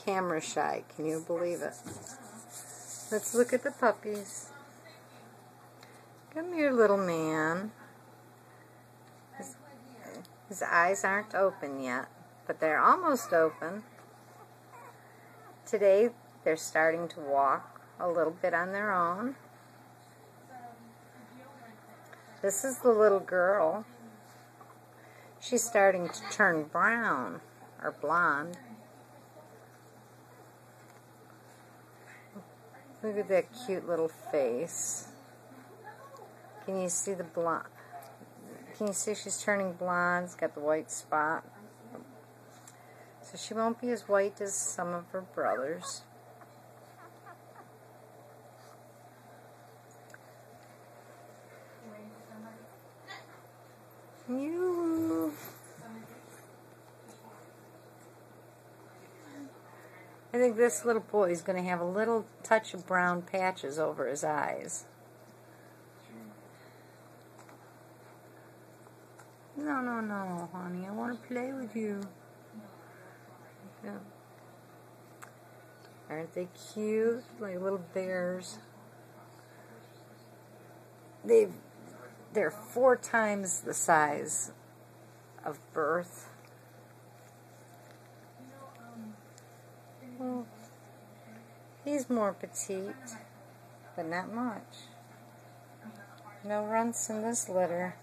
camera shy. Can you believe it? Let's look at the puppies. Come here, little man. His eyes aren't open yet, but they're almost open. Today, they're starting to walk a little bit on their own. This is the little girl. She's starting to turn brown or blonde. Look at that cute little face. Can you see the blonde? Can you see she's turning blonde? It's got the white spot. So she won't be as white as some of her brothers. I think this little boy is going to have a little touch of brown patches over his eyes. No, no, no, honey. I want to play with you. Yeah. Aren't they cute? Like little bears. They're 4 times the size of birth. Well, he's more petite, but not much. No runts in this litter.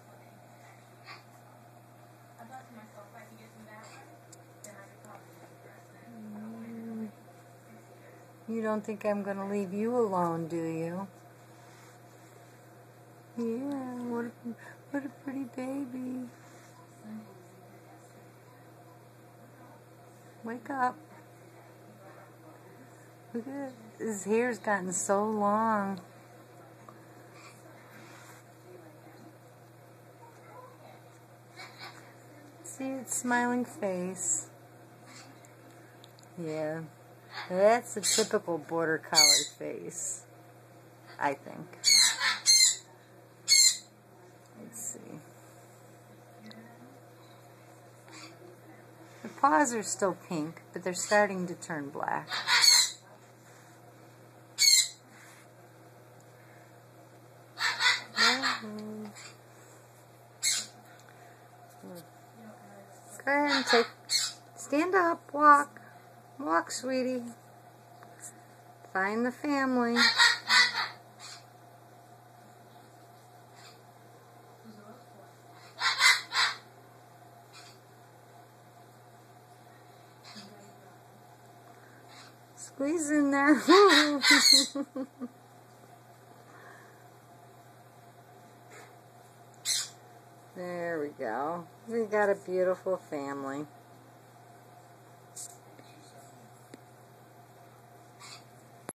You don't think I'm going to leave you alone, do you? Yeah, what a pretty baby. Wake up. Look at it. His hair's gotten so long. See its smiling face. Yeah. That's a typical border collie face, I think. Let's see. The paws are still pink, but they're starting to turn black. Go ahead and stand up, walk. Walk, sweetie. Find the family. Squeeze in there. There we go. We got a beautiful family.